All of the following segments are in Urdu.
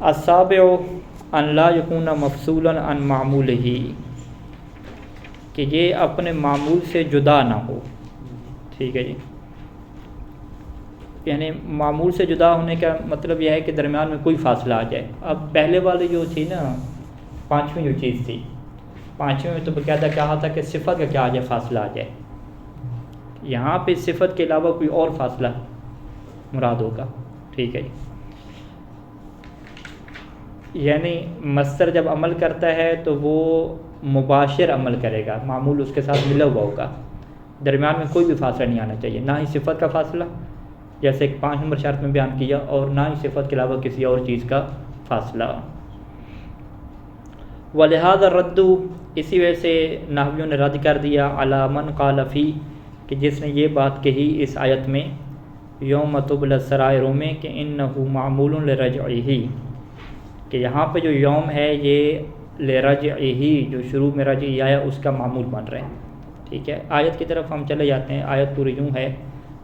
السابع ان لا یکون مفصولا عن معمولہ، کہ یہ اپنے معمول سے جدا نہ ہو. ٹھیک ہے جی، یعنی معمول سے جدا ہونے کا مطلب یہ ہے کہ درمیان میں کوئی فاصلہ آ جائے. اب پہلے والی جو تھی نا، پانچویں جو چیز تھی، پانچویں میں تو باقاعدہ کہا تھا کہ صفت کا کیا آ جائے، فاصلہ آ جائے. یہاں پہ صفت کے علاوہ کوئی اور فاصلہ مراد ہوگا. ٹھیک ہے جی، یعنی مصدر جب عمل کرتا ہے تو وہ مباشر عمل کرے گا، معمول اس کے ساتھ ملا ہوا ہوگا، درمیان میں کوئی بھی فاصلہ نہیں آنا چاہیے، نہ ہی صفت کا فاصلہ جیسے 5 نمبر شرط میں بیان کیا، اور نہ ہی صفت کے علاوہ کسی اور چیز کا فاصلہ. ولہذا الرد، اسی وجہ سے نحویوں نے رد کر دیا علی من قال فی، کہ جس نے یہ بات کہی اس آیت میں یوم تبلی السرائر میں، کہ انہ معمول لرجعہ، کہ یہاں پہ جو یوم ہے یہ لرجعہ، جو شروع میں رجعی آیا اس کا معمول بن رہے ہیں. ٹھیک ہے، آیت کی طرف ہم چلے جاتے ہیں. آیت پوری یوں ہے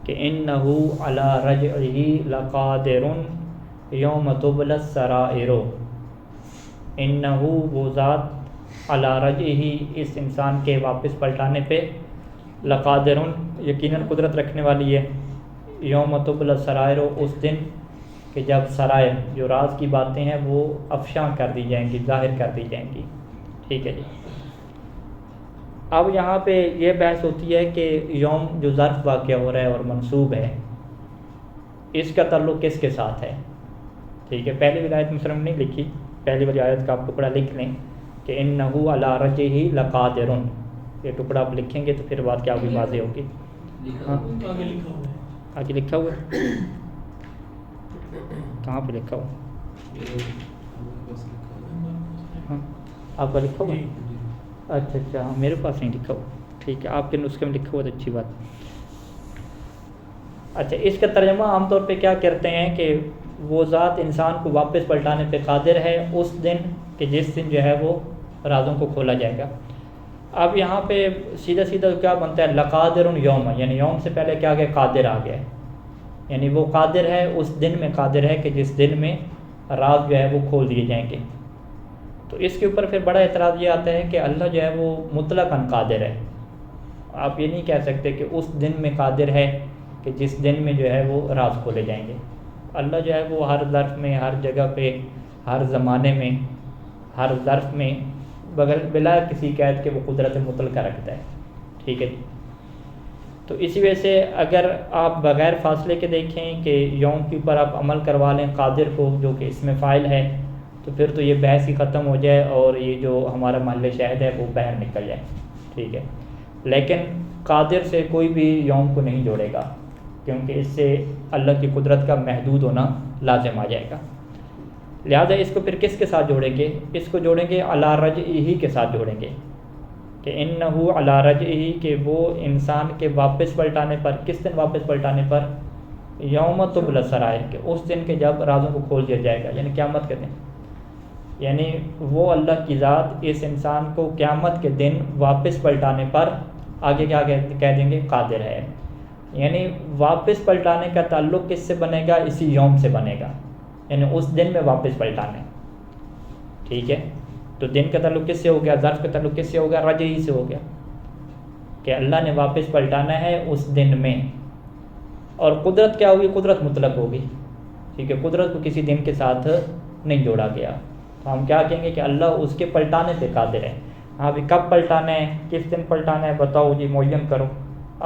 کہ انہ علی رجعہ لقادر یوم تبلی السرائر، انہ وہ ذات علی رجعہ اس انسان کے واپس پلٹانے پہ، لقادر یقیناً قدرت رکھنے والی ہے، یوم تبلی السرائر اس دن کہ جب سرائر جو راز کی باتیں ہیں وہ افشاں کر دی جائیں گی، ظاہر کر دی جائیں گی. ٹھیک ہے جی، اب یہاں پہ یہ بحث ہوتی ہے کہ یوم جو ظرف واقع ہو رہا ہے اور منصوب ہے، اس کا تعلق کس کے ساتھ ہے. ٹھیک ہے، پہلی والی آیت مسلم نہیں لکھی، پہلی والی آیت کا آپ ٹکڑا لکھ لیں کہ انہ علی رجعہ لقادر، یہ ٹکڑا آپ لکھیں گے تو پھر بات کیا ہوگی، واضح ہوگی. ہاں آگے لکھا ہوا ہے، کہاں پہ لکھا ہوا؟ ہاں آپ کا لکھا ہوا؟ اچھا اچھا، ہاں میرے پاس نہیں لکھا ہوا. ٹھیک ہے، آپ کے نسخے میں لکھا ہوا تو اچھی بات. اچھا، اس کا ترجمہ عام طور پہ کیا کرتے ہیں کہ وہ ذات انسان کو واپس پلٹانے پہ قادر ہے اس دن کہ جس دن جو ہے وہ رازوں کو کھولا جائے گا. اب یہاں پہ سیدھا سیدھا کیا بنتا ہے، لقادر یوم، یعنی یوم سے پہلے کیا گیا، قادر آ گیا، یعنی وہ قادر ہے اس دن میں، قادر ہے کہ جس دن میں راز جو ہے وہ کھول دیے جائیں گے. تو اس کے اوپر پھر بڑا اعتراض یہ آتا ہے کہ اللہ جو ہے وہ مطلقاً قادر ہے. آپ یہ نہیں کہہ سکتے کہ اس دن میں قادر ہے کہ جس دن میں جو ہے وہ راز کھولے جائیں گے. اللہ جو ہے وہ ہر ظرف میں، ہر جگہ پہ، ہر زمانے میں، ہر ظرف میں بغیر بلا کسی قید کے وہ قدرت مطلقہ رکھتا ہے. ٹھیک ہے جی، تو اسی وجہ سے اگر آپ بغیر فاصلے کے دیکھیں کہ یوم کے اوپر آپ عمل کروا لیں قادر کو، جو کہ اس میں فاعل ہے، تو پھر تو یہ بحث ہی ختم ہو جائے اور یہ جو ہمارا محل شاہد ہے وہ باہر نکل جائے. ٹھیک ہے، لیکن قادر سے کوئی بھی یوم کو نہیں جوڑے گا، کیونکہ اس سے اللہ کی قدرت کا محدود ہونا لازم آ جائے گا. لہذا اس کو پھر کس کے ساتھ جوڑیں گے، اس کو جوڑیں گے علی رجعہ کے ساتھ جوڑیں گے کہ انہ علی رجعہ، کہ وہ انسان کے واپس پلٹانے پر. کس دن واپس پلٹانے پر، یوم تبلی السرائر، کہ اس دن کے جب رازوں کو کھول دیا جائے گا، یعنی قیامت کے دن. یعنی وہ اللہ کی ذات اس انسان کو قیامت کے دن واپس پلٹانے پر آگے کیا کہہ دیں گے، قادر ہے. یعنی واپس پلٹانے کا تعلق کس سے بنے گا، اسی یوم سے بنے گا، یعنی اس دن میں واپس پلٹانے. ٹھیک ہے، تو دن کا تعلق کس سے ہو گیا، ظرف کا تعلق کس سے ہو گیا، رجعی سے ہو گیا، کہ اللہ نے واپس پلٹانا ہے اس دن میں. اور قدرت کیا ہوگی، قدرت مطلق ہوگی. ٹھیک ہے، قدرت کو کسی دن کے ساتھ نہیں جوڑا گیا. تو ہم کیا کہیں گے کہ اللہ اس کے پلٹانے پہ قادر ہے. ہاں بھی کب پلٹانا ہے، کس دن پلٹانا ہے، بتاؤ جی، معین کرو.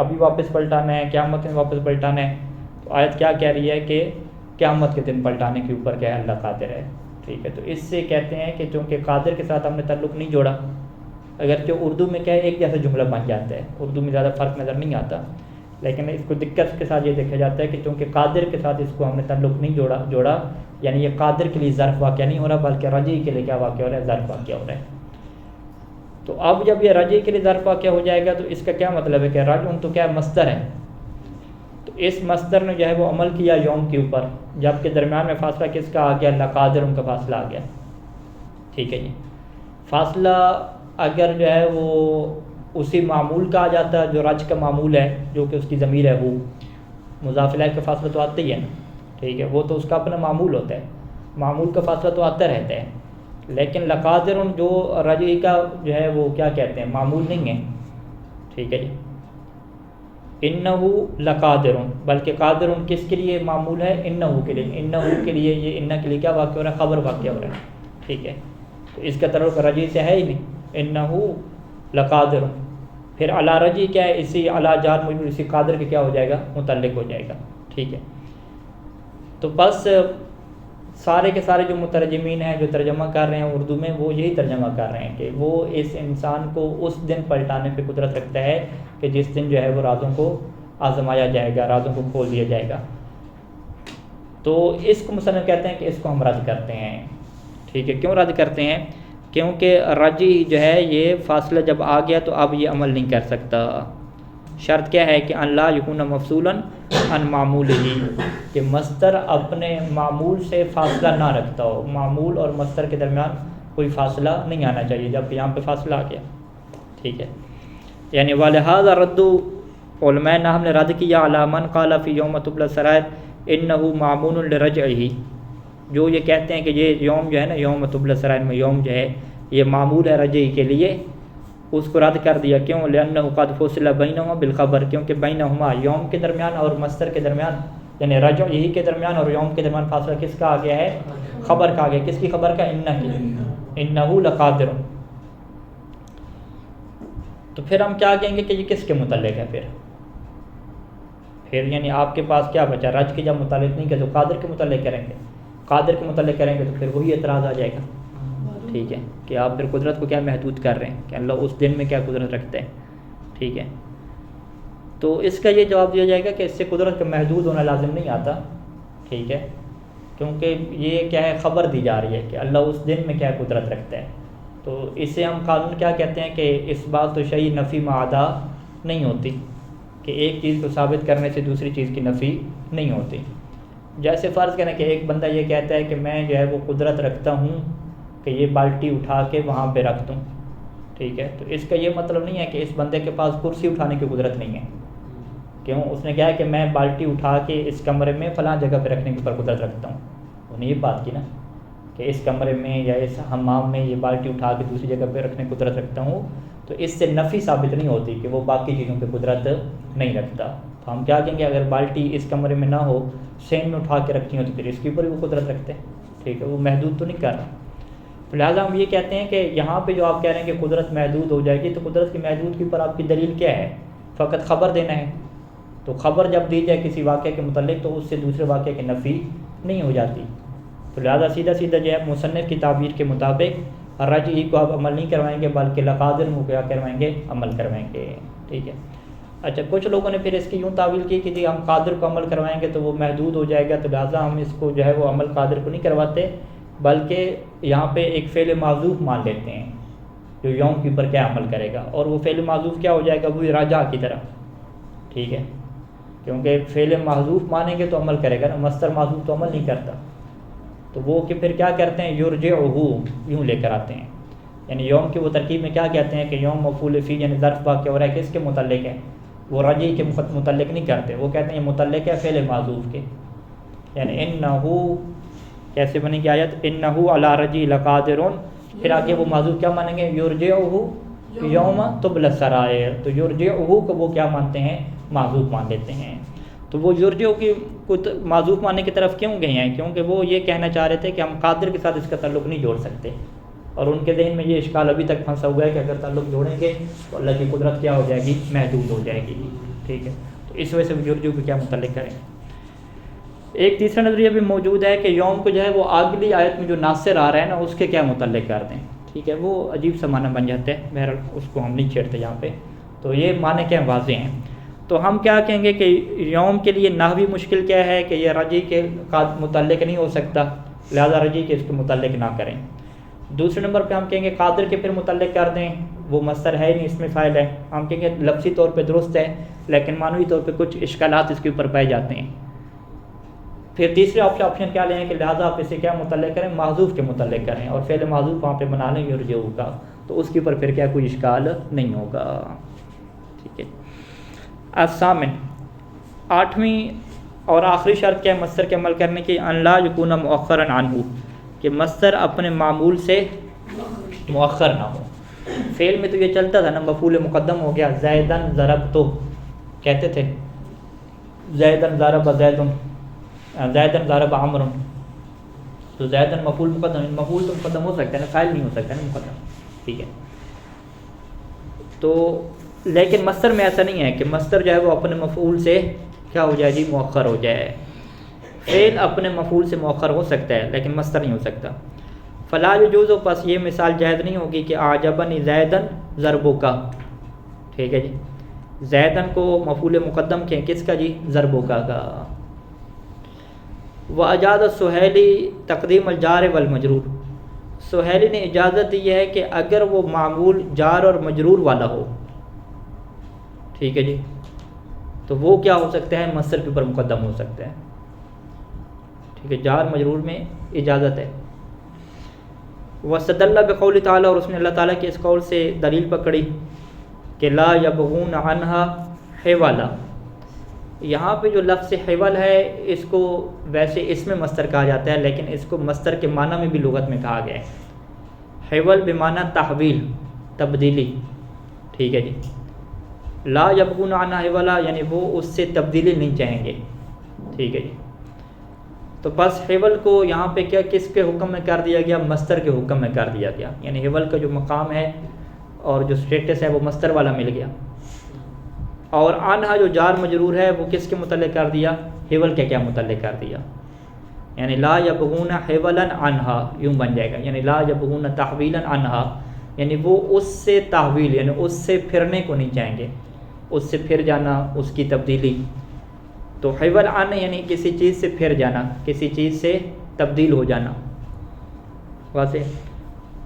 ابھی واپس پلٹانا ہے، قیامت میں واپس پلٹانا ہے. تو آیت کیا کہہ رہی ہے کہ قیامت کے دن پلٹانے کے اوپر کیا ہے، اللہ قادر ہے. ٹھیک ہے، تو اس سے کہتے ہیں کہ چونکہ قادر کے ساتھ ہم نے تعلق نہیں جوڑا، اگرچہ اردو میں کیا ہے ایک جیسا جملہ بن جاتا ہے، اردو میں زیادہ فرق نظر نہیں آتا، لیکن اس کو دقت کے ساتھ یہ دیکھا جاتا ہے کہ چونکہ قادر کے ساتھ اس کو ہم نے تعلق نہیں جوڑا، یعنی یہ قادر کے لیے ظرف واقعہ نہیں ہو رہا، بلکہ رجعی کے لیے کیا واقع ہو رہا ہے، ظرف واقع ہو رہا ہے. تو اب جب یہ رجعی کے لیے ظرف واقع ہو جائے گا تو اس کا کیا مطلب ہے کہ رجع تو کیا مصدر ہے، تو اس مصدر نے جو ہے وہ عمل کیا یوم کے اوپر، جبکہ درمیان میں فاصلہ کس کا آ گیا، اللہ قادر، ان کا فاصلہ آ گیا. ٹھیک ہے جی، فاصلہ اگر جو ہے وہ اسی معمول کا آ جاتا ہے جو رج کا معمول ہے، جو کہ اس کی ضمیر ہے، وہ مضاف الیہ کا فاصلہ تو آتا ہی ہے نا. ٹھیک ہے، وہ تو اس کا اپنا معمول ہوتا ہے. معمول کا فاصلہ تو آتا رہتا ہے، لیکن لقادر جو رجعی کا جو ہے وہ کیا کہتے ہیں، معمول نہیں ہے، ٹھیک ہے جی۔ انہو لقادر، بلکہ قادر کس کے لیے معمول ہے، انہو کے لیے، انہو کے لیے، یہ انہ کے لیے کیا واقع ہو رہا ہے، خبر واقع ہو رہا ہے، ٹھیک ہے، تو اس کا تعلق رجعی سے ہے ہی نہیں، انہو لقادر، پھر علی رجعی کیا ہے، اسی علی جار مجرور اسی قادر کے کیا ہو جائے گا، متعلق ہو جائے گا، ٹھیک ہے۔ تو بس سارے کے سارے جو مترجمین ہیں جو ترجمہ کر رہے ہیں اردو میں، وہ یہی ترجمہ کر رہے ہیں کہ وہ اس انسان کو اس دن پلٹانے پہ قدرت رکھتا ہے کہ جس دن جو ہے وہ رازوں کو آزمایا جائے گا، رازوں کو کھول دیا جائے گا۔ تو اس کو مصنف کہتے ہیں کہ اس کو ہم رد کرتے ہیں، ٹھیک ہے۔ کیوں رد کرتے ہیں؟ کیونکہ رجعی جو ہے یہ فاصلہ جب آ گیا تو اب یہ عمل نہیں کر سکتا۔ شرط کیا ہے کہ ان لا یکون مفصولا عن معمولہ، کہ مصدر اپنے معمول سے فاصلہ نہ رکھتا ہو، معمول اور مصدر کے درمیان کوئی فاصلہ نہیں آنا چاہیے، جب یہاں پہ فاصلہ آ گیا، ٹھیک ہے۔ یعنی ولہذا رد علماء نحو نے رد کیا علی من قال فی یوم تبلی السرائر انہ معمول لرجعہ، جو یہ کہتے ہیں کہ یہ یوم جو ہے نا، یوم تبلی السرائر میں یوم جو ہے یہ معمول ہے رجعی کے لیے، اس کو رد کر دیا۔ کیوں؟ لأنہ قد فصل بینہما بالخبر، کیونکہ بینہما یوم کے درمیان اور مصدر کے درمیان، یعنی رجع یہی کے درمیان اور یوم کے درمیان فاصلہ کس کا آ گیا ہے، خبر کا آ گیا۔ کس کی خبر کا؟ انہ کی، انہ لقادر۔ تو پھر ہم کیا کہیں گے کہ یہ کس کے متعلق ہے؟ پھر یعنی آپ کے پاس کیا بچا؟ رج کے جب متعلق نہیں کہ تو قادر کے متعلق کریں گے، قادر کے متعلق کریں گے تو پھر وہی اعتراض آ جائے گا، ٹھیک ہے، کہ آپ پھر قدرت کو کیا محدود کر رہے ہیں کہ اللہ اس دن میں کیا قدرت رکھتے ہیں، ٹھیک ہے۔ تو اس کا یہ جواب دیا جائے گا کہ اس سے قدرت کا محدود ہونا لازم نہیں آتا، ٹھیک ہے، کیونکہ یہ کیا ہے، خبر دی جا رہی ہے کہ اللہ اس دن میں کیا قدرت رکھتا ہے۔ تو اس سے ہم قانون کیا کہتے ہیں کہ اس بات تو شیء نفی معادہ نہیں ہوتی، کہ ایک چیز کو ثابت کرنے سے دوسری چیز کی نفی نہیں ہوتی۔ جیسے فرض کریں کہ ایک بندہ یہ کہتا ہے کہ میں جو ہے وہ قدرت رکھتا ہوں کہ یہ بالٹی اٹھا کے وہاں پہ رکھ دوں، ٹھیک ہے، تو اس کا یہ مطلب نہیں ہے کہ اس بندے کے پاس کرسی اٹھانے کی قدرت نہیں ہے۔ کیوں؟ اس نے کہا ہے کہ میں بالٹی اٹھا کے اس کمرے میں فلاں جگہ پہ رکھنے کی پر قدرت رکھتا ہوں، انہوں نے یہ بات کی نا کہ اس کمرے میں یا اس حمام میں یہ بالٹی اٹھا کے دوسری جگہ پہ رکھنے کی قدرت رکھتا ہوں، تو اس سے نفی ثابت نہیں ہوتی کہ وہ باقی چیزوں پہ قدرت نہیں رکھتا۔ تو ہم کیا کہیں گے، اگر بالٹی اس کمرے میں نہ ہو، سین میں اٹھا کے رکھتی ہو تو پھر اس کے اوپر بھی وہ قدرت رکھتے ہیں، ٹھیک ہے، وہ محدود تو نہیں کر رہا۔ تو لہٰذا ہم یہ کہتے ہیں کہ یہاں پہ جو آپ کہہ رہے ہیں کہ قدرت محدود ہو جائے گی، تو قدرت کی محدود کے اوپر آپ کی دلیل کیا ہے؟ فقط خبر دینا ہے۔ تو خبر جب دی جائے کسی واقعے کے متعلق تو اس سے دوسرے واقعے کی نفی نہیں ہو جاتی۔ تو لہٰذا سیدھا سیدھا جو ہے مصنف کی تعبیر کے مطابق رجعی کو آپ عمل نہیں کروائیں گے، بلکہ لقادر کو کیا کروائیں گے، عمل کروائیں گے، ٹھیک ہے۔ اچھا، کچھ لوگوں نے پھر اس کی یوں تعویل کی کہ جی ہم قادر کو عمل کروائیں گے تو وہ محدود ہو جائے گا، تو لہٰذا ہم اس کو جو ہے وہ عمل قادر کو نہیں کرواتے، بلکہ یہاں پہ ایک فعل معذوف مان لیتے ہیں جو یوم کے اوپر کیا عمل کرے گا، اور وہ فعل معذوف کیا ہو جائے گا، وہ رجع کی طرح، ٹھیک ہے، کیونکہ فعل معذوف مانیں گے تو عمل کرے گا نا، مصدر معذوف تو عمل نہیں کرتا، تو وہ کہ پھر کیا کرتے ہیں، یرجعہ یوں لے کر آتے ہیں، یعنی یوم کی وہ ترکیب میں کیا کہتے ہیں کہ یوم مفعول فی، یعنی ظرف واقع ہو رہا ہے، کس کے متعلق ہے، وہ رجعی کے متعلق نہیں کرتے، وہ کہتے ہیں یہ متعلق ہے فعل معذوف کے، یعنی انہ کیسے بنے گی آیت، انہ علی رجعہ لقادر، پھر آگے وہ معذوف کیا مانیں گے، یرجعہ یوم تبلی السرائر، تو یرجعہ کو وہ کیا مانتے ہیں، معذوف مان لیتے ہیں۔ تو وہ یرجعہ کی معذوف ماننے کی طرف کیوں گئے ہیں؟ کیونکہ وہ یہ کہنا چاہ رہے تھے کہ ہم قادر کے ساتھ اس کا تعلق نہیں جوڑ سکتے، اور ان کے ذہن میں یہ اشکال ابھی تک پھنسا ہوا ہے کہ اگر تعلق جوڑیں گے تو اللہ کی قدرت کیا ہو جائے گی، محدود ہو جائے گی، ٹھیک ہے، تو اس وجہ سے یرجعہ کو کیا متعلق کریں۔ ایک تیسرا نظریہ بھی موجود ہے کہ یوم کو جو ہے وہ اگلی آیت میں جو ناصر آ رہا ہے نا اس کے کیا متعلق کر دیں، ٹھیک ہے، وہ عجیب سا معنی بن جاتا ہے، بہرحال اس کو ہم نہیں چھیڑتے یہاں پہ، تو یہ معنی کیا واضح ہیں۔ تو ہم کیا کہیں گے کہ یوم کے لیے نحوی مشکل کیا ہے کہ یہ رجعی کے متعلق نہیں ہو سکتا، لہذا رجعی کے اس کے متعلق نہ کریں۔ دوسرے نمبر پہ ہم کہیں گے قادر کے پھر متعلق کر دیں، وہ مصدر ہے نہیں، اس میں فاعل ہے، ہم کہیں گے لفظی طور پہ درست ہے لیکن معنوی طور پہ کچھ اشکالات اس کے اوپر پائے جاتے ہیں۔ پھر تیسرے آپشن کیا لیں کہ لہٰذا آپ اسے کیا متعلق کریں، معذوف کے متعلق کریں، اور فعل معذوف وہاں پہ بنا لیں یرجعہ کا، تو اس کے اوپر پھر کیا کوئی اشکال نہیں ہوگا، ٹھیک ہے۔ الثامن، آٹھویں اور آخری شرط کیا ہے مصدر کے عمل کرنے کی، ان لا یکون مؤخرا عنہ، کہ مصدر اپنے معمول سے مؤخر نہ ہو. فعل میں تو یہ چلتا تھا نا، مفعول مقدم ہو گیا، زیدن ضربت کہتے تھے، زیدن ضرب زیدن، زیدن ضرب عمرو، تو زیدن مفعول مقدم، مفعول تو مقدم ہو سکتا ہے نا، فاعل نہیں ہو سکتا نا مقدم. ٹھیک ہے، تو لیکن مصدر میں ایسا نہیں ہے کہ مصدر جو ہے وہ اپنے مفعول سے کیا ہو جائے جی، مؤخر ہو جائے. فعل اپنے مفعول سے مؤخر ہو سکتا ہے لیکن مصدر نہیں ہو سکتا. فلا یجوز، پس یہ مثال جائز نہیں ہوگی کہ اعجبنی زیدن ضربک. ٹھیک ہے جی، زیدن کو مفعول مقدم کہیں کس کا جی، ضربک کا. واجاز السہیلی تقدیم الجار والمجرور، سہیلی نے اجازت دی ہے کہ اگر وہ معمول جار اور مجرور والا ہو، ٹھیک ہے جی، تو وہ کیا ہو سکتا ہے، مصدر کے اوپر مقدم ہو سکتا ہے. ٹھیک ہے، جار مجرور میں اجازت ہے. وَاسْتَدَلَّ بِقَوْلِ تعالیٰ، اور اس نے اللہ تعالیٰ کے اس قول سے دلیل پکڑی کہ لا یبغون عنہا حولا. یہاں پہ جو لفظ حول ہے اس کو ویسے اس میں مصدر کہا جاتا ہے، لیکن اس کو مصدر کے معنی میں بھی لغت میں کہا گیا ہے. حول بمعنی تحویل، تبدیلی. ٹھیک ہے جی، لا یبغون عنہا حولا یعنی وہ اس سے تبدیلی نہیں چاہیں گے. ٹھیک ہے جی، تو بس حول کو یہاں پہ کیا کس کے حکم میں کر دیا گیا، مصدر کے حکم میں کر دیا گیا. یعنی حول کا جو مقام ہے اور جو اسٹیٹس ہے وہ مصدر والا مل گیا. اور عنہا جو جار مجرور ہے وہ کس کے متعلق کر دیا، حول کے کیا متعلق کر دیا. یعنی لا یبغون حولا عنہا یوں بن جائے گا، یعنی لا یبغون تحویلا عنہا یعنی وہ اس سے تحویل یعنی اس سے پھرنے کو نہیں چاہیں گے، اس سے پھر جانا، اس کی تبدیلی. تو حول عن یعنی کسی چیز سے پھر جانا، کسی چیز سے تبدیل ہو جانا. واضح.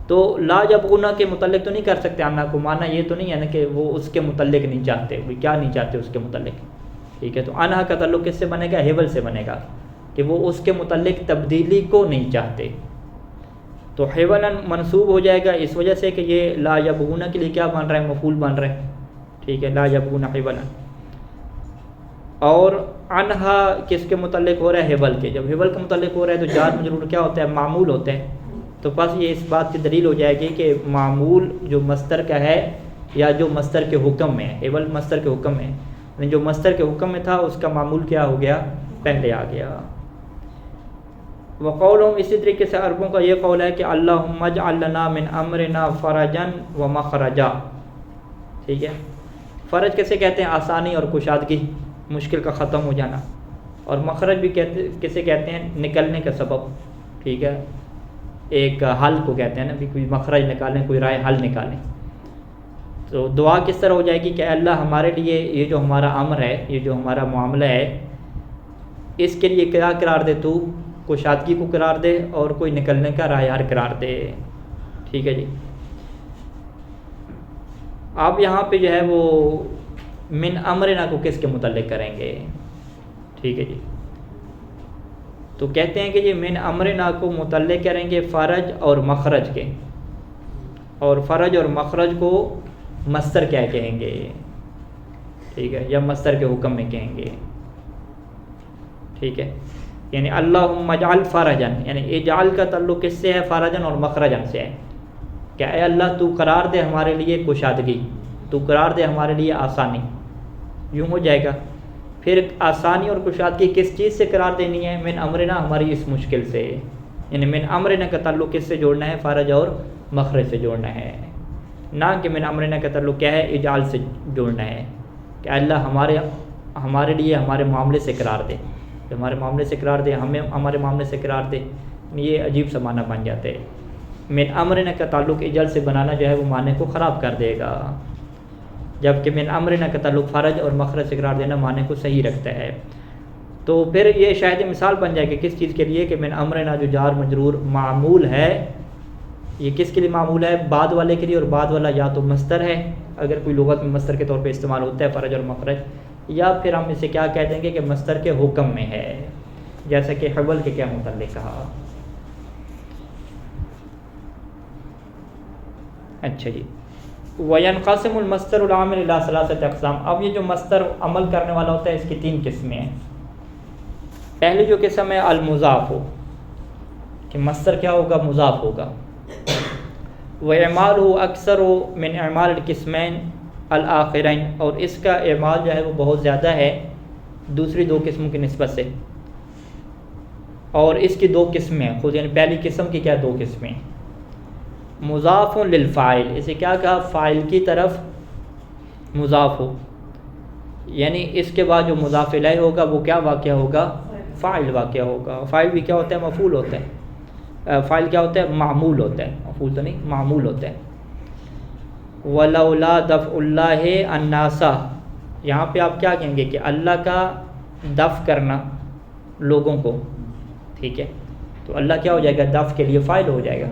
تو لا یبغون کے متعلق تو نہیں کر سکتے عنہا کو، معنی یہ تو نہیں ہے نا کہ وہ اس کے متعلق نہیں چاہتے، وہ کیا نہیں چاہتے اس کے متعلق. ٹھیک ہے، تو عنہا کا تعلق کس سے بنے گا، حول سے بنے گا کہ وہ اس کے متعلق تبدیلی کو نہیں چاہتے. تو حولا منصوب ہو جائے گا اس وجہ سے کہ یہ لا یبغون کے لیے کیا بن رہا ہے، مفعول بن رہا ہے. ٹھیک ہے، لا یبغون حولا. اور عنہا کس کے متعلق ہو رہا ہے، حول کے. جب حول کے متعلق ہو رہا ہے تو جار مجرور کیا ہوتا ہے، معمول ہوتا ہے. تو بس یہ اس بات کی دلیل ہو جائے گی کہ معمول جو مصدر کا ہے یا جو مصدر کے حکم میں ہے، حول مصدر کے حکم میں، یعنی جو مصدر کے حکم میں تھا اس کا معمول کیا ہو گیا، پہلے آ گیا. وقولہم، اسی طریقے سے عربوں کا یہ قول ہے کہ اللہم اجعل لنا من امرنا فرجا ومخرجا. ٹھیک ہے، فرج کیسے کہتے ہیں، آسانی اور کشادگی، مشکل کا ختم ہو جانا. اور مخرج بھی کسے کہتے ہیں، نکلنے کا سبب. ٹھیک ہے، ایک حل کو کہتے ہیں نا، بھی کوئی مخرج نکالیں، کوئی رائے حل نکالیں. تو دعا کس طرح ہو جائے گی کہ اللہ ہمارے لیے یہ جو ہمارا امر ہے، یہ جو ہمارا معاملہ ہے، اس کے لیے کیا قرار دے، تو کشادگی کو قرار دے اور کوئی نکلنے کا رائے حل قرار دے. ٹھیک ہے جی. آپ یہاں پہ جو ہے وہ من امرنا کو کس کے متعلق کریں گے. ٹھیک ہے جی، تو کہتے ہیں کہ یہ من امرنا کو متعلق کریں گے فرج اور مخرج کے، اور فرج اور مخرج کو مصدر کیا کہیں گے. ٹھیک ہے، یا مصدر کے حکم میں کہیں گے. ٹھیک ہے، یعنی اللہم اجعل فرجن، یعنی اجعل کا تعلق کس سے ہے، فرجن اور مخرجن سے ہے. کہ اے اللہ تو قرار دے ہمارے لیے کشادگی، تو قرار دے ہمارے لیے آسانی. یوں ہو جائے گا. پھر آسانی اور کشادگی کس چیز سے قرار دینی ہے، من امرنا، ہماری اس مشکل سے. یعنی من امرنا کا تعلق کس سے جوڑنا ہے، فرج اور مخرج سے جوڑنا ہے، نہ کہ من امرنا کا تعلق کیا ہے، اجعل سے جوڑنا ہے کہ اللہ ہمارے لیے ہمارے معاملے سے قرار دے، ہمارے معاملے سے قرار دے، ہمیں ہمارے معاملے سے قرار دے. یہ عجیب سا معنی بن جاتے ہیں. من امرنا کا تعلق اجعل سے بنانا جو ہے وہ معنی کو خراب کر دے گا، جبکہ من امرنا کا تعلق فرج اور مخرج سے قرار دینا معنی کو صحیح رکھتا ہے. تو پھر یہ شاید مثال بن جائے کہ کس چیز کے لیے، کہ من امرنا جو جار مجرور معمول ہے، یہ کس کے لیے معمول ہے، بعد والے کے لیے. اور بعد والا یا تو مصدر ہے، اگر کوئی لغت میں مصدر کے طور پہ استعمال ہوتا ہے فرج اور مخرج، یا پھر ہم اسے کیا کہہ دیں گے کہ مصدر کے حکم میں ہے، جیسا کہ حول کے کیا متعلق کہا. اچھا جی. وَيَنْقَسِمُ الْمَصْدَرُ الْعَامِلُ إِلَىٰ ثَلَاثَةِ أَقْسَامٍ. اب یہ جو مصدر عمل کرنے والا ہوتا ہے اس کی 3 قسمیں ہیں. پہلی جو قسم ہے المضاف ہو، کہ مصدر کیا ہوگا؟ مضاف ہوگا. وَإِعْمَالُهُ أَكْثَرُ مِنْ إِعْمَالِ الْقِسْمَيْنِ الْآخِرَيْنِ، اور اس کا اعمال جو ہے وہ بہت زیادہ ہے دوسری دو قسموں کی نسبت سے. اور اس کی دو قسمیں خود، یعنی پہلی قسم کی کیا؟ دو قسمیں. مضاف للفاعل، اسے کیا کہا؟ فاعل کی طرف مضاف ہو، یعنی اس کے بعد جو مضاف الیہ ہوگا وہ کیا واقع ہوگا؟ فاعل واقع ہوگا. فاعل بھی کیا ہوتا ہے؟ مفعول ہوتا ہے. فاعل کیا ہوتا ہے؟ معمول ہوتا ہے. مفعول تو نہیں، معمول ہوتا ہے. وَلَوْلَا دَفْعُ اللَّهِ النَّاسَ، یہاں پہ آپ کیا کہیں گے کہ اللہ کا دفع کرنا لوگوں کو، ٹھیک ہے، تو اللہ کیا ہو جائے گا؟ دفع کے لیے فاعل ہو جائے گا.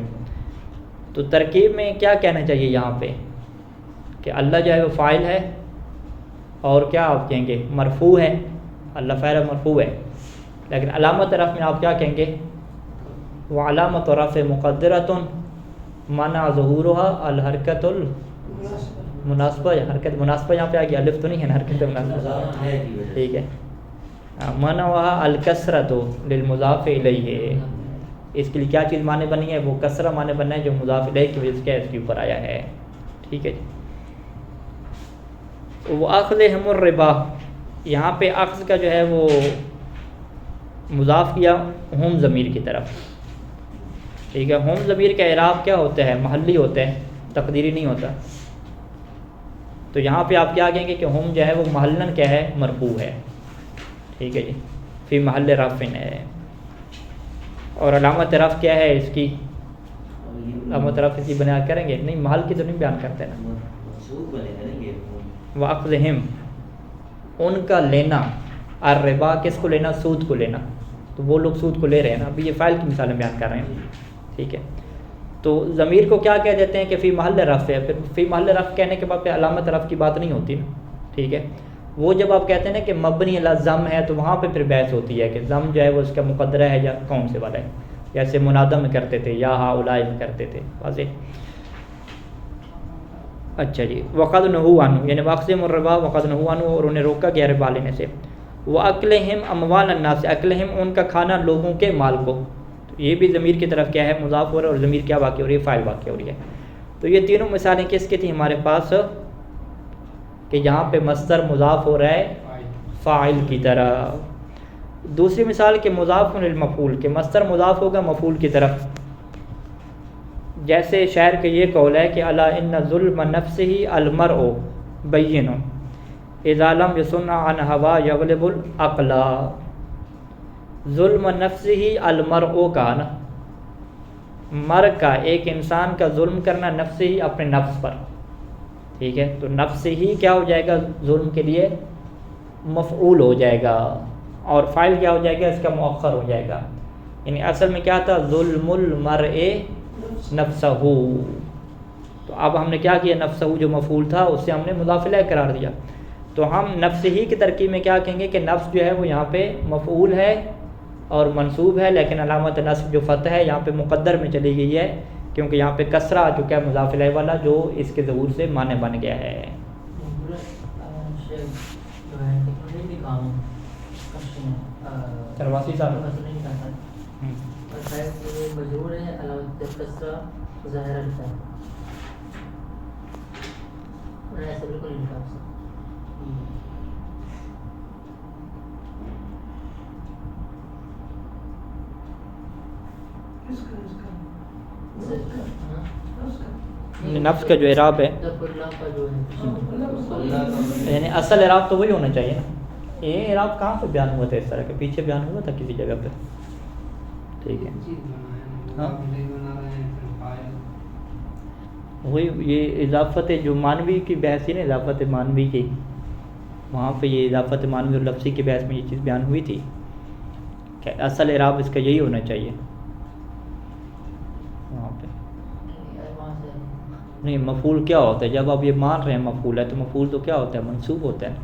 تو ترکیب میں کیا کہنا چاہیے یہاں پہ کہ اللہ جو ہے وہ فاعل ہے، اور کیا آپ کہیں گے؟ مرفوع ہے. اللہ فاعل مرفوع ہے، لیکن علامت رفع میں آپ کیا کہیں گے؟ وعلامت رفع مقدرۃ منع ظہورها الحرکت المناسبہ. حرکت مناسبہ یہاں پہ آ گیا، الف تو نہیں ہے نا، حرکت مناسبہ، ٹھیک ہے. منعها الکسرۃ للمضاف الیہ، اس کے لیے کیا چیز معنی بنی ہے؟ وہ کسرہ معنی بننا ہے جو مضاف الیہ کی وجہ سے کیا اس کے اوپر آیا ہے، ٹھیک ہے جی. وَأَخْذِهِمُ الرِّبَا، یہاں پہ اخذ کا جو ہے وہ مضاف کیا ہم ضمیر کی طرف، ٹھیک ہے. ہم ضمیر کا اعراب کیا ہوتا ہے؟ محلی ہوتا ہے، تقدیری نہیں ہوتا. تو یہاں پہ آپ کیا کہیں گے کہ ہم جو ہے وہ محلن کیا ہے؟ مرفوع ہے، ٹھیک ہے جی، فی محل رفع ہے. اور علامت رفع کیا ہے اس کی؟ علامت رفع اسی بیان کریں گے، نہیں محل کی تو نہیں بیان کرتے نا. وَأَخْذِهِمْ، ان کا لینا، الربا کس کو لینا؟ سود کو لینا. تو وہ لوگ سود کو لے رہے ہیں نا، ابھی یہ فاعل کی مثالیں بیان کر رہے ہیں، ٹھیک ہے. تو ضمیر کو کیا کہہ دیتے ہیں کہ فی محل رفع ہے. پھر فی محل رفع کہنے کے بعد پہ علامت رفع کی بات نہیں ہوتی نا، ٹھیک ہے. وہ جب آپ کہتے ہیں نا کہ مبنی علی ضم ہے تو وہاں پہ پھر بحث ہوتی ہے کہ ضم جو ہے وہ اس کا مقدرہ ہے یا کون سے والا ہے. جیسے منادہ میں کرتے تھے یا ہؤلاء میں کرتے تھے، واضح. اچھا جی. وقد نہوا عنہ، یعنی واقسم الربا وقد نہوا عنہ، اور انہیں روکا گیا ربا لینے سے. وَأَكْلِهِمْ أَمْوَالَ النَّاسِ، أَكْلِهِمْ ان کا کھانا لوگوں کے مال کو. تو یہ بھی ضمیر کی طرف کیا ہے؟ مضاف ہو رہا ہے، اور ضمیر کیا واقع ہو رہی ہے؟ فاعل واقع ہو رہی ہے. تو یہ تینوں مثالیں کس کی تھیں ہمارے پاس کہ یہاں پہ مصدر مضاف ہو رہا ہے فاعل کی طرح. دوسری مثال کہ مضاف للمفعول، کہ مصدر مضاف ہوگا مفعول کی طرف. جیسے شاعر کا یہ قول ہے کہ الا ان ظلم نفسه المرء بین اذا لم يصن عن هوا یغلب العقل. ظلم نفسه المرء کا نا، مر کا، ایک انسان کا ظلم کرنا نفس ہی، اپنے نفس پر، ٹھیک ہے. تو نفس ہی کیا ہو جائے گا؟ ظلم کے لیے مفعول ہو جائے گا، اور فاعل کیا ہو جائے گا؟ اس کا مؤخر ہو جائے گا. یعنی اصل میں کیا تھا؟ ظلم المرء نفسہ. تو اب ہم نے کیا کیا؟ نفسہ جو مفعول تھا اسے ہم نے مضاف الیہ قرار دیا. تو ہم نفس ہی کی ترکیب میں کیا کہیں گے کہ نفس جو ہے وہ یہاں پہ مفعول ہے اور منصوب ہے، لیکن علامت نصب جو فتح ہے یہاں پہ مقدر میں چلی گئی ہے، کیونکہ یہاں پہ کسرہ آ چکا ہے مضاف الیہ والا، جو اس کے ظہور سے معنی بن گیا ہے. کرواسی صاحب نفس کا جو اعراب ہے، یعنی اصل اعراب تو وہی ہونا چاہیے نا. یہ اعراب کہاں پہ بیان ہوا تھا اس طرح کے؟ پیچھے بیان ہوا تھا کسی جگہ پہ، ٹھیک ہے. ہاں وہی یہ اضافت جو مانوی کی بحث ہے نا، اضافت مانوی کی، وہاں پہ یہ اضافت مانوی اور لفظی کی بحث میں یہ چیز بیان ہوئی تھی کہ اصل اعراب اس کا یہی ہونا چاہیے. وہاں پہ نہیں، مفعول کیا ہوتا ہے؟ جب آپ یہ مان رہے ہیں مفعول ہے تو مفعول تو کیا ہوتا ہے؟ منصوب ہوتا ہے.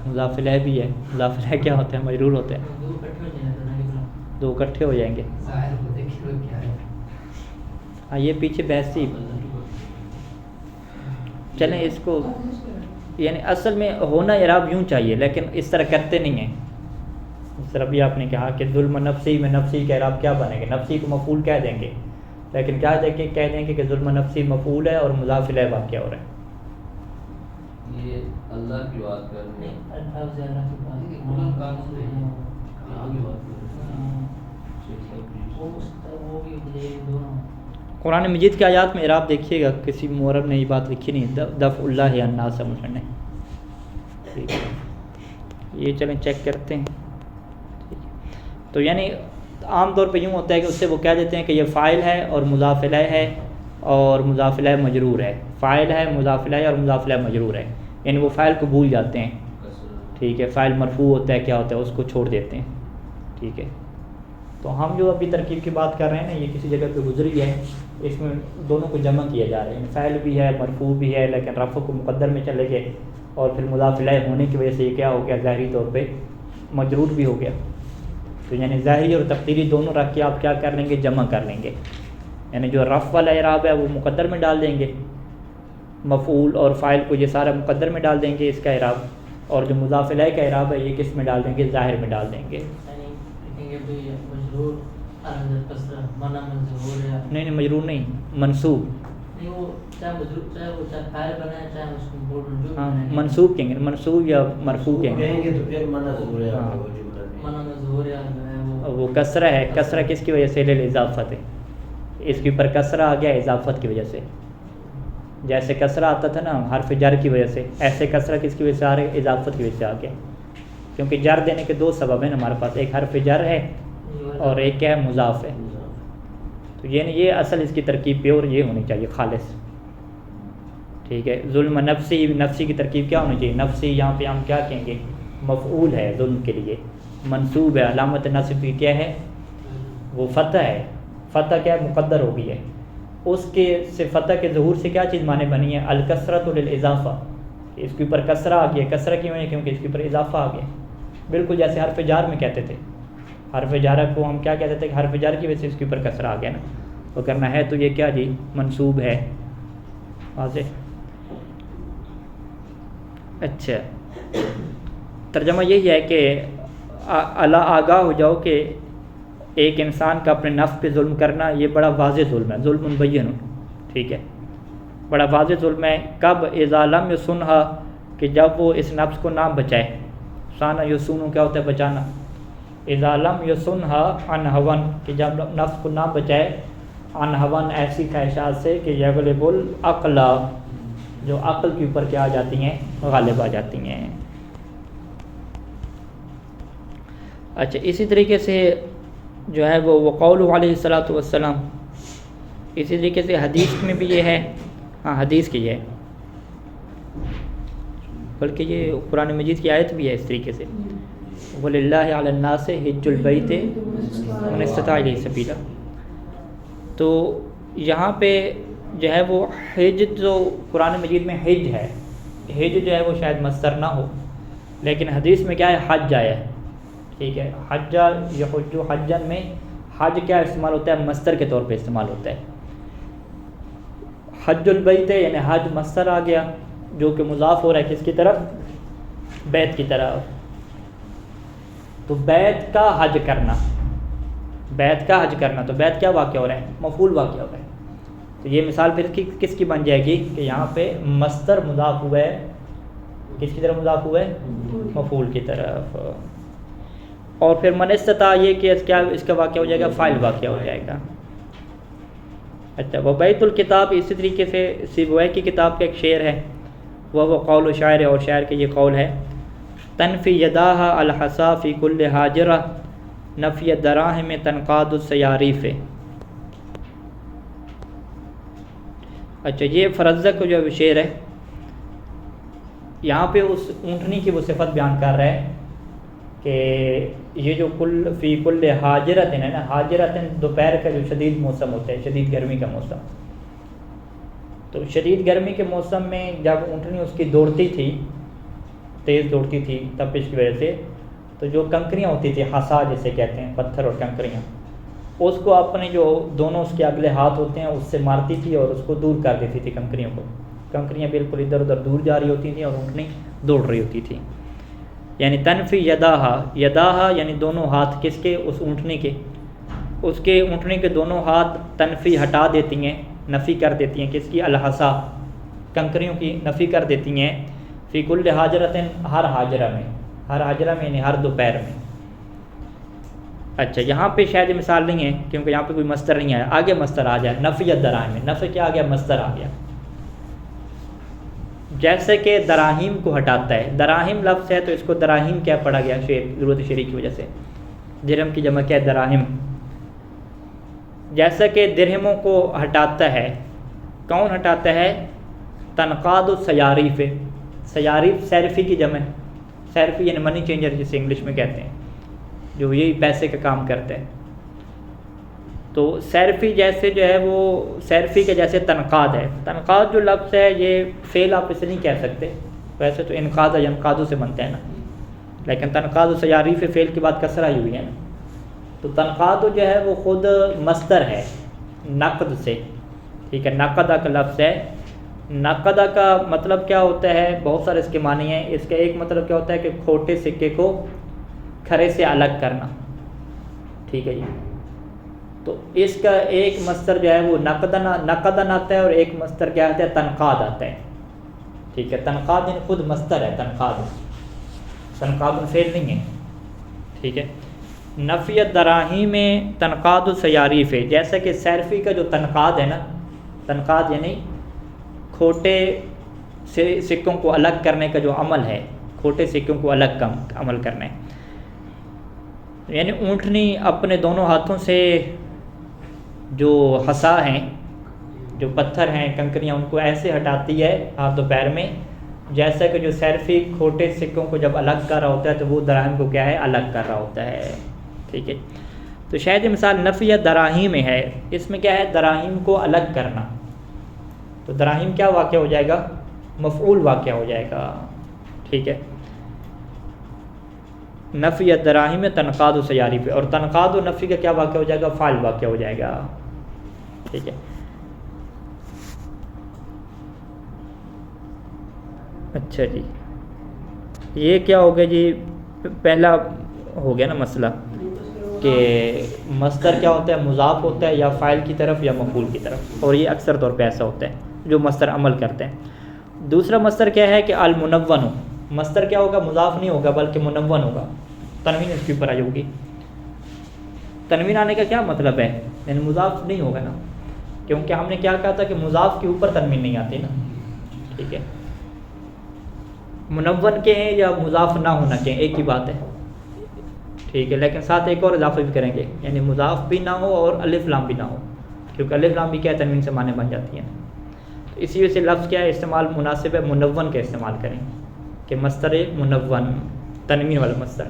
مضاف الیہ بھی ہے، مضاف الیہ کیا ہوتا ہے؟ مجرور ہوتا ہے. دو اکٹھے ہو جائیں گے. ہاں یہ پیچھے بحث تھی. چلیں اس کو، یعنی اصل میں ہونا اعراب یوں چاہیے، لیکن اس طرح کرتے نہیں ہیں. اس طرح بھی آپ نے کہا کہ ظلم نفسی میں نفسی کا اعراب کیا بنے گا؟ نفسی کو مفعول کہہ دیں گے، لیکن کیا کہہ دیں گے کہ ظلم نفسی مفعول ہے اور مضاف الیہ واقع ہو رہا ہے۔ یہ اللہ کی بات کر رہے ہیں، قرآن مجید کی آیات میں اعراب دیکھیے گا، کسی مورب نے یہ بات لکھی نہیں، دفع اللہ الناس نے، ٹھیک ہے، یہ چلیں چیک کرتے ہیں۔ تو یعنی عام طور پہ یوں ہوتا ہے کہ اس سے وہ کہہ دیتے ہیں کہ یہ فاعل ہے اور مضاف الیہ ہے اور مضاف الیہ مجرور ہے، فاعل ہے مضاف الیہ اور مضاف الیہ مجرور ہے، یعنی وہ فاعل کو بھول جاتے ہیں، ٹھیک ہے، فاعل مرفوع ہوتا ہے کیا ہوتا ہے اس کو چھوڑ دیتے ہیں، ٹھیک ہے۔ تو ہم جو ابھی ترکیب کی بات کر رہے ہیں نا، یہ کسی جگہ پہ گزری ہے، اس میں دونوں کو جمع کیا جا رہا ہے، یعنی فاعل بھی ہے مرفوع بھی ہے، لیکن رفع کو مقدر میں چلے گئے اور پھر مضاف الیہ ہونے کی وجہ سے یہ کیا ہو گیا، ظاہری طور پہ مجرور بھی ہو گیا۔ تو یعنی ظاہری اور تقدیری دونوں رکھ کے آپ کیا کر لیں گے، جمع کر لیں گے، یعنی جو رفع والا اعراب ہے وہ مقدر میں ڈال دیں گے، مفعول اور فاعل کو یہ سارا مقدر میں ڈال دیں گے اس کا اعراب، اور جو مضاف الیہ کا اعراب ہے یہ کس میں ڈال دیں گے، ظاہر میں ڈال دیں گے۔ نہیں مجرور نہیں، منصوب، ہاں منصوب کہیں گے، منصوب یا مرفوع کہیں گے، وہ کسرہ ہے، کسرہ کس کی وجہ سے، للاضافت ہے، اس کے اوپر کسرہ آ گیا اضافت کی وجہ سے، جیسے کسرہ آتا تھا نا حرف جر کی وجہ سے، ایسے کسرہ کس کی وجہ سے آ رہا ہے، اضافت کی وجہ سے آ گیا، کیونکہ جر دینے کے دو سبب ہیں ہمارے پاس، ایک حرف جر ہے اور ایک کیا ہے، مضاف ہے۔ تو یہ اصل اس کی ترکیب پیور یہ ہونی چاہیے، خالص، ٹھیک ہے۔ ظلم نفسی، نفسی کی ترکیب کیا ہونی چاہیے، نفسی یہاں پہ ہم کیا کہیں گے، مفعول ہے ظلم کے لیے، منصوب ہے، علامت نصب کی کیا ہے، وہ فتح ہے، فتح کیا ہے، مقدر ہو گئی ہے، اس کے سے فتح کے ظہور سے کیا چیز معنی بنی ہے، الکسرۃ للاضافہ، اس کے اوپر کسرہ آ گیا، کسرہ کی وجہ کیونکہ اس کے اوپر اضافہ آ گیا، بالکل جیسے حرف جار میں کہتے تھے، حرف جار کو ہم کیا کہتے تھے کہ حرف جار کی وجہ سے اس کے اوپر کسرہ آ گیا نا، وہ کرنا ہے تو یہ کیا جی، منصوب ہے، واضح۔ اچھا، ترجمہ یہی ہے کہ اللہ آگاہ ہو جاؤ کہ ایک انسان کا اپنے نفس پہ ظلم کرنا یہ بڑا واضح ظلم ہے، ظلم مبین، ٹھیک ہے، بڑا واضح ظلم ہے۔ کب، اذا لم یصنھا، کہ جب وہ اس نفس کو نہ بچائے، ثانا یصون کیا ہوتا ہے، بچانا، اذا لم یصنھا عن هوى، کہ جب نفس کو نہ بچائے عن هوى، ایسی خواہشات سے کہ یغلب العقل، جو عقل کے اوپر کیا آ جاتی ہیں، غالب آ جاتی ہیں۔ اچھا، اسی طریقے سے جو ہے وہ قول علیہ الصلاۃ والسلام، اسی طریقے سے حدیث میں بھی یہ ہے، ہاں حدیث کی ہے، بلکہ یہ قرآن مجید کی آیت بھی ہے اس طریقے سے، وَلِلَّهِ عَلَى النَّاسِ حِجُّ الْبَيْتِ مَنِ اسْتَطَاعَ إِلَيْهِ سَبِيلًا۔ تو یہاں پہ جو ہے وہ حج، جو قرآن مجید میں حج ہے، حج جو ہے وہ شاید مصدر نہ ہو، لیکن حدیث میں کیا ہے، حج آیا ہے، ٹھیک ہے، حج یحج حجن میں حج کیا استعمال ہوتا ہے، مصدر کے طور پہ استعمال ہوتا ہے، حج البیت یعنی حج مصدر آ گیا جو کہ مضاف ہو رہا ہے کس کی طرف، بیت کی طرف، تو بیت کا حج کرنا، بیت کا حج کرنا، تو بیت کیا واقع ہو رہا ہے، مفعول واقع ہو رہا ہے۔ تو یہ مثال پھر کس کی بن جائے گی کہ یہاں پہ مصدر مضاف ہوا ہے، کس کی طرف مضاف ہوا ہے، مفعول کی طرف، اور پھر من استطاع یہ کہ کیا اس کا واقع ہو جائے گا، فاعل واقع ہو جائے گا۔ اچھا، وہ بیت الکتاب، اسی طریقے سے سیبویہ کی کتاب کا ایک شعر ہے، وہ قول و شاعر ہے، اور شاعر کے یہ قول ہے، تنفی یداہ الحصا فی کل حاجرہ نفی دراہم تنقاد السیاریف۔ اچھا، یہ فرزدق جو شعر ہے، یہاں پہ اس اونٹنی کی وہ صفت بیان کر رہا ہے کہ یہ جو فی کل حاجرتن ہے نا، حاجرتن دوپہر کا جو شدید موسم ہوتا ہے، شدید گرمی کا موسم، تو شدید گرمی کے موسم میں جب اونٹنی اس کی دوڑتی تھی، تیز دوڑتی تھی تپش کی وجہ سے، تو جو کنکریاں ہوتی تھی، حصا جسے کہتے ہیں، پتھر اور کنکریاں، اس کو اپنے جو دونوں اس کے اگلے ہاتھ ہوتے ہیں اس سے مارتی تھی اور اس کو دور کر دیتی تھی، کنکریوں کو، کنکریاں بالکل ادھر ادھر دور جا رہی ہوتی تھیں اور اونٹنی دوڑ رہی ہوتی تھی۔ یعنی تنفی یداہا، یداہا یعنی دونوں ہاتھ کس کے؟ اس اونٹنی کے، اس کے اونٹنی کے دونوں ہاتھ تنفی ہٹا دیتی ہیں، نفی کر دیتی ہیں کس کی؟ الحصا، کنکریوں کی نفی کر دیتی ہیں، فی کل حاجرتن، ہر حاجرہ میں، ہر حاجرہ میں یعنی ہر دوپہر میں۔ اچھا یہاں پہ شاید یہ مثال نہیں ہے کیونکہ یہاں پہ کوئی مصدر نہیں آیا، آگے مصدر آ جائے، نفی الدراہم، نفی کیا آ گیا؟ مصدر آ گیا۔ جیسے کہ دراہیم کو ہٹاتا ہے، دراہیم لفظ ہے تو اس کو دراہیم کیا پڑھا گیا؟ شعر، ضرورت شعری کی وجہ سے، درہم کی جمع کیا ہے؟ دراہم۔ جیسا کہ درہموں کو ہٹاتا ہے، کون ہٹاتا ہے؟ تنقاد السیاریف، سیاریف صرفی کی جمع، صرفی یعنی منی چینجر جسے انگلش میں کہتے ہیں، جو یہی پیسے کا کام کرتے ہیں۔ تو صرفی جیسے جو ہے وہ صرفی کے جیسے تنقاد ہے، تنقاد جو لفظ ہے یہ فعل آپ اسے نہیں کہہ سکتے، ویسے تو انقاد ینقادو سے بنتا ہے نا، لیکن تنقاد و سیاریف فعل کے بعد کسرہ ہی ہوئی ہے نا، تو تنقاد جو ہے وہ خود مصدر ہے نقد سے، ٹھیک ہے، نقدہ کا لفظ ہے۔ نقدہ کا مطلب کیا ہوتا ہے؟ بہت سارے اس کے معنی ہیں۔ اس کا ایک مطلب کیا ہوتا ہے کہ کھوٹے سکے کو کھرے سے الگ کرنا، ٹھیک ہے جی۔ تو اس کا ایک مصدر جو ہے وہ نقدن آتا ہے، اور ایک مصدر کیا آتا ہے؟ تنقاد آتا ہے، ٹھیک ہے۔ تنقاد یعنی خود مصدر ہے، تنقاد فعل نہیں ہے، ٹھیک ہے۔ نفی الدراہیم میں تنقاد السیاریف ہے، جیسا کہ صرفی کا جو تنقاد ہے نا، تنقاد یعنی کھوٹے سکوں کو الگ کرنے کا جو عمل ہے، کھوٹے سکوں کو الگ عمل کرنا ہے، یعنی اونٹنی اپنے دونوں ہاتھوں سے جو حصا ہیں، جو پتھر ہیں، کنکریاں، ان کو ایسے ہٹاتی ہے ہاتھ دوپہر میں، جیسا کہ جو صرفی کھوٹے سکوں کو جب الگ کر رہا ہوتا ہے تو وہ دراہم کو کیا ہے؟ الگ کر رہا ہوتا ہے، ٹھیک ہے۔ تو شاید یہ مثال نفی دراہیم میں ہے، اس میں کیا ہے؟ دراہیم کو الگ کرنا، تو دراہیم کیا واقع ہو جائے گا؟ مفعول واقع ہو جائے گا، ٹھیک ہے۔ نفی الدراہیم میں تنقاد و سیاری پہ، اور تنقاد و نفی کا کیا واقع ہو جائے گا؟ فاعل واقع ہو جائے گا، ٹھیک ہے۔ اچھا جی، یہ کیا ہو گیا جی؟ پہلا ہو گیا نا مسئلہ کہ مصدر کیا ہوتا ہے؟ مضاف ہوتا ہے یا فاعل کی طرف یا مفعول کی طرف، اور یہ اکثر طور پہ ایسا ہوتا ہے جو مصدر عمل کرتے ہیں۔ دوسرا مصدر کیا ہے کہ المنون، مصدر کیا ہوگا؟ مضاف نہیں ہوگا بلکہ منون ہوگا، تنوین اس کے اوپر آئی ہوگی۔ تنوین آنے کا کیا مطلب ہے؟ یعنی مضاف نہیں ہوگا نا، کیونکہ ہم نے کیا کہا تھا کہ مضاف کے اوپر تنوین نہیں آتی نا، ٹھیک ہے۔ منون کے ہیں یا مضاف نہ ہونا کے، ایک ہی بات ہے، ٹھیک ہے، لیکن ساتھ ایک اور اضافہ بھی کریں گے، یعنی مضاف بھی نہ ہو اور الف لام بھی نہ ہو، کیونکہ الف لام بھی کیا ہے؟ تنوین سے معنی بن جاتی ہیں، تو اسی وجہ سے لفظ کیا ہے؟ استعمال مناسب ہے منون کا استعمال کریں کہ مصدر منون، تنوین والا مصدر۔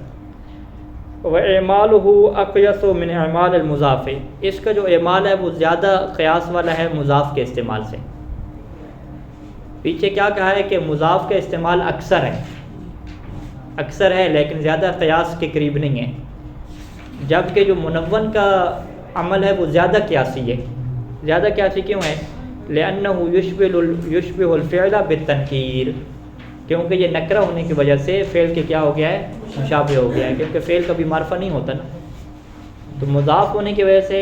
وَإِعْمَالُهُ أَقْيَسُ مِنْ إِعْمَالِ الْمُضَافِ، اس کا جو اعمال ہے وہ زیادہ قیاس والا ہے مضاف کے استعمال سے۔ پیچھے کیا کہا ہے کہ مضاف کا استعمال اکثر ہے لیکن زیادہ قیاس کے قریب نہیں ہے، جبکہ جو منون کا عمل ہے وہ زیادہ قیاسی ہے۔ زیادہ قیاسی کیوں ہے؟ لِأَنَّهُ يُشْبِهُ الْفِعْلَ بِالتَّنْكِيرِ، کیونکہ یہ نکرہ ہونے کی وجہ سے فعل کے کیا ہو گیا ہے؟ مشابہ ہو گیا ہے، کیونکہ فعل کبھی معرفہ نہیں ہوتا نا، تو مضاف ہونے کی وجہ سے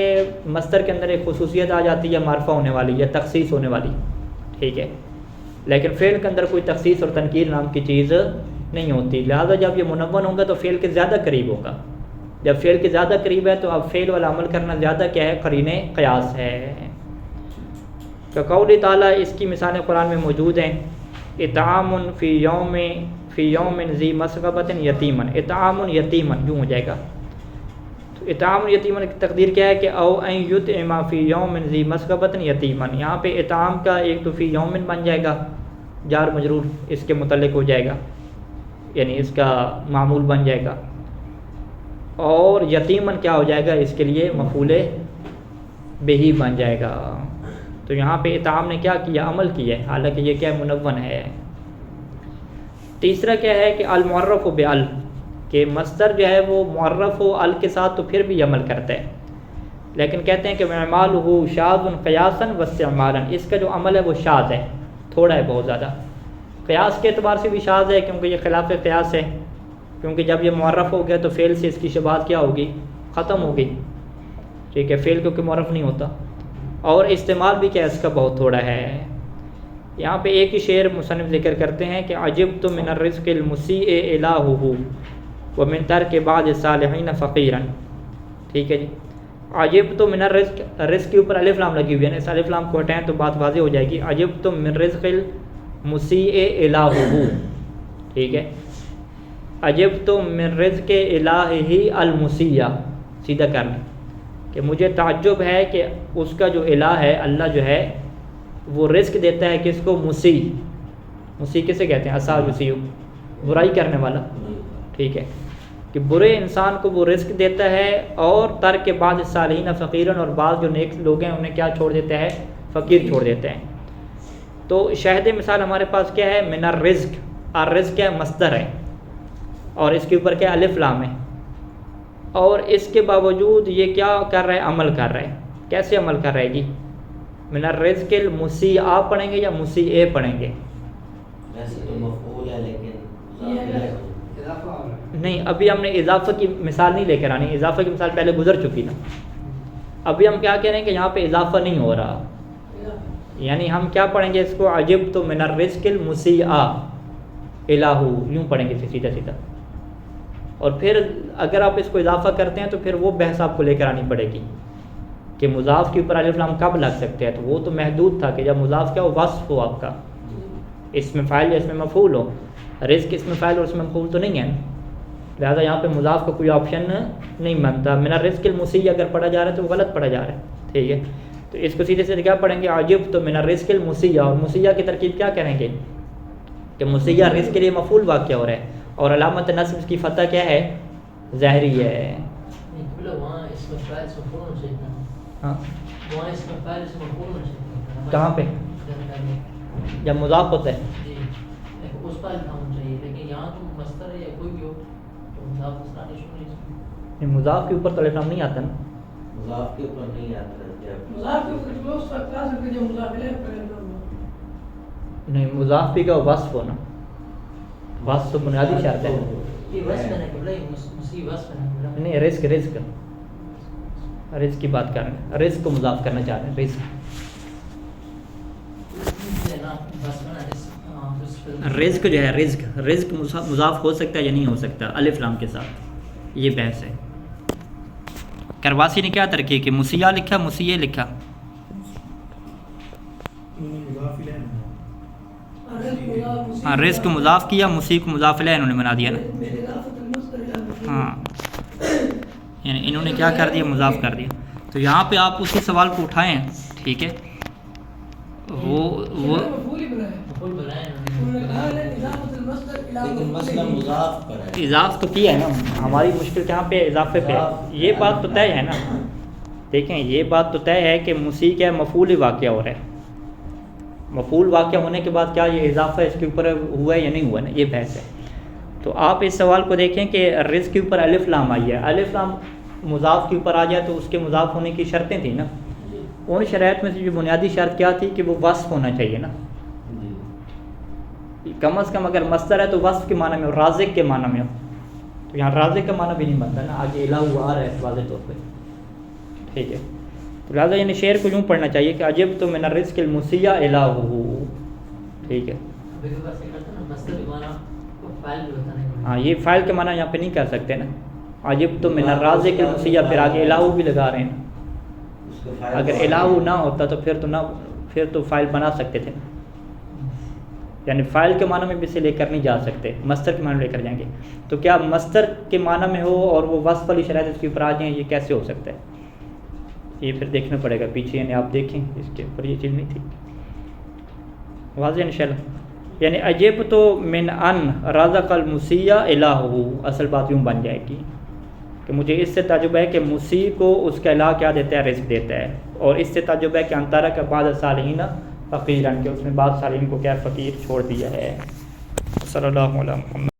مصدر کے اندر ایک خصوصیت آ جاتی ہے معرفہ ہونے والی یا تخصیص ہونے والی، ٹھیک ہے، لیکن فعل کے اندر کوئی تخصیص اور تنکیر نام کی چیز نہیں ہوتی، لہذا جب یہ منون ہوگا تو فعل کے زیادہ قریب ہوگا، جب فعل کے زیادہ قریب ہے تو اب فعل والا عمل کرنا زیادہ کیا ہے؟ قرین قیاس ہے۔ کہ قول تعالیٰ، اس کی مثالیں قرآن میں موجود ہیں، اطعام فی یوم ذی مسغبۃ یتیما، اطعام یتیما یوں ہو جائے گا، تو اطعام یتیما کی تقدیر کیا ہے کہ او ان یطعم فی یوم ذی مسغبۃ یتیما، یہاں پہ اطعام کا ایک تو فی یوم بن جائے گا، جار مجرور اس کے متعلق ہو جائے گا، یعنی اس کا معمول بن جائے گا، اور یتیمن کیا ہو جائے گا؟ اس کے لیے مفعول بہی بن جائے گا۔ تو یہاں پہ اطعام نے کیا کیا؟ عمل کیا ہے، حالانکہ یہ کیا منون ہے۔ تیسرا کیا ہے کہ المعرف بال، کہ مصدر جو ہے وہ معرف ہو ال کے ساتھ تو پھر بھی عمل کرتا ہے، لیکن کہتے ہیں کہ اعمالہ شاذ قیاسا واستعمالا، اس کا جو عمل ہے وہ شاذ ہے، تھوڑا ہے، بہت زیادہ، قیاس کے اعتبار سے بھی شاذ ہے کیونکہ یہ خلاف قیاس ہے، کیونکہ جب یہ معرف ہو گیا تو فعل سے اس کی شباہت کیا ہوگی؟ ختم ہوگی، ٹھیک ہے، فعل کیونکہ معرف نہیں ہوتا، اور استعمال بھی کیا اس کا بہت تھوڑا ہے۔ یہاں پہ ایک ہی شعر مصنف ذکر کرتے ہیں کہ عجبت من الرزق المسیء الہہ ومن ترک بعض الصالحین فقیرا، ٹھیک ہے جی۔ عجبت من الرزق، رزق کے اوپر الف لام لگی ہوئی ہے نا، اس الف لام کو ہٹائیں تو بات واضح ہو جائے گی۔ عجبت من رزق المسیء الہہ، ٹھیک ہے، عجبت من رزق الہہ المسیء، سیدھا کرنا کہ مجھے تعجب ہے کہ اس کا جو الہ ہے، اللہ جو ہے وہ رزق دیتا ہے کس کو؟ مسیء۔ مسیء کسے کہتے ہیں؟ اساء یسیء، برائی کرنے والا، ٹھیک ہے، کہ برے انسان کو وہ رزق دیتا ہے، اور ترک بعض الصالحین فقیرا، اور بعض جو نیک لوگ ہیں انہیں کیا چھوڑ دیتا ہے؟ فقیر چھوڑ دیتے ہیں۔ تو شاہد مثال ہمارے پاس کیا ہے؟ من الرزق، الرزق کیا ہے؟ مصدر ہے، اور اس کے اوپر کیا الف لام ہے، اور اس کے باوجود یہ کیا کر رہا ہے؟ عمل کر رہا ہے۔ کیسے عمل کر رہا ہے جی؟ من الرزق المسیء آپ پڑھیں گے یا مسیء پڑھیں گے؟ ویسے تو مفعول ہے لیکن نہیں، ابھی ہم نے اضافہ کی مثال نہیں لے کر آنی، اضافہ کی مثال پہلے گزر چکی نا۔ ابھی ہم کیا کہہ رہے ہیں کہ یہاں پہ اضافہ نہیں ہو رہا، یعنی ہم کیا پڑھیں گے اس کو؟ عجبت من الرزق المسیء الہہ، یوں پڑھیں گے سیدھا سیدھا، اور پھر اگر آپ اس کو اضافہ کرتے ہیں تو پھر وہ بحث آپ کو لے کر آنی پڑے گی کہ مضاف کے اوپر الف لام کب لگ سکتے ہیں۔ تو وہ تو محدود تھا کہ جب مضاف کیا ہو؟ وصف ہو آپ کا، اس میں فاعل یا اس میں مفعول ہو۔ رزق اس میں فاعل اور اس میں مفعول تو نہیں ہے، لہٰذا یہاں پہ مضاف کا کوئی آپشن نہیں بنتا۔ من الرزق المسیء اگر پڑھا جا رہا ہے تو وہ غلط پڑھا جا رہا ہے، ٹھیک ہے۔ تو اس کو سیدھے سے کیا پڑھیں گے؟ عجبت من الرزق المسیء، اور مسیء کی ترکیب کیا کریں گے کہ مسیء رزق کے لیے مفعول واقع ہو رہا ہے، اور علامت نصب اس کی فتح کیا ہے؟ ظاہری ہے۔ ہاں کہاں پہ؟ جب مضاف ہوتا ہے مضاف کے اوپر تو الف لام نہیں آتا نا، مضاف کے اوپر نہیں آتا، نہیں مضاف بھی کا وصف ہونا، وصف تو بنیادی شرط ہے، نہیں رزق رزق رزق کی بات کر رہے ہیں، رزق کو مضاف کرنا چاہ رہے ہیں، رزق جو ہے رزق، رزق مضاف ہو سکتا ہے یا نہیں ہو سکتا الف لام کے ساتھ، یہ بحث ہے۔ کرواسی نے کیا ترقی کی؟ مسیح لکھا، مسیح لکھا، ہاں رزق کو مضاف کیا، مسیح کو مضاف الیہ انہوں نے بنا دیا نا، ہاں یعنی انہوں نے کیا کر دیا؟ مضاف کر دیا۔ تو یہاں پہ آپ اسی سوال کو اٹھائیں، ٹھیک ہے، وہ اضاف تو کیا ہے نا، ہماری مشکل کہاں پہ؟ اضافے پہ۔ یہ بات تو طے ہے نا، دیکھیں یہ بات تو طے ہے کہ مسیح کیا مفعول ہی واقع ہو رہا ہے، مفعول واقع ہونے کے بعد کیا یہ اضافہ اس کے اوپر ہوا ہے یا نہیں ہوا نا، یہ بحث ہے۔ تو آپ اس سوال کو دیکھیں کہ رزق کے اوپر الف لام آئی ہے، الف لام مضاف کے اوپر آ جائے تو اس کے مضاف ہونے کی شرطیں تھیں نا، ان شرائط میں سے جو بنیادی شرط کیا تھی کہ وہ وصف ہونا چاہیے نا، کم از کم اگر مصدر ہے تو وصف کے معنی میں ہو، رازق کے معنی میں ہو، تو یہاں رازق کا معنی بھی نہیں بنتا نا، آگے الہ آ رہا ہے واضح طور پہ، ٹھیک ہے۔ تو لہٰذا یعنی شعر کو یوں پڑھنا چاہیے کہ عجبت من الرزق المسیء الہہ، ٹھیک ہے۔ ہاں یہ فاعل کے معنی یہاں پہ نہیں کر سکتے نا، عجبت من الرازق المسیء، پھر آگے الہہ بھی لگا رہے ہیں، اگر الہہ نہ ہوتا تو پھر تو فاعل بنا سکتے تھے، یعنی فاعل کے معنی میں بھی اسے لے کر نہیں جا سکتے، مصدر کے معنی میں لے کر جائیں گے، تو کیا مصدر کے معنی میں ہو اور وہ وصف والی شرائط اس کے اوپر آ جائیں، یہ کیسے ہو سکتا ہے؟ یہ پھر دیکھنا پڑے گا پیچھے، یعنی آپ دیکھیں اس کے اوپر یہ چیز نہیں تھی واضح انشاءاللہ۔ یعنی عجبت من ان رزق المسیء الہہ، اصل بات یوں بن جائے گی کہ مجھے اس سے تعجب ہے کہ مسیح کو اس کا الہ کیا دیتا ہے؟ رزق دیتا ہے، اور اس سے تعجب ہے کہ انتارا کا بعض الصالحین فقیرا، کہ اس نے بعض صالحین کو کیا فقیر چھوڑ دیا ہے۔ صلی اللہ علیہ وسلم۔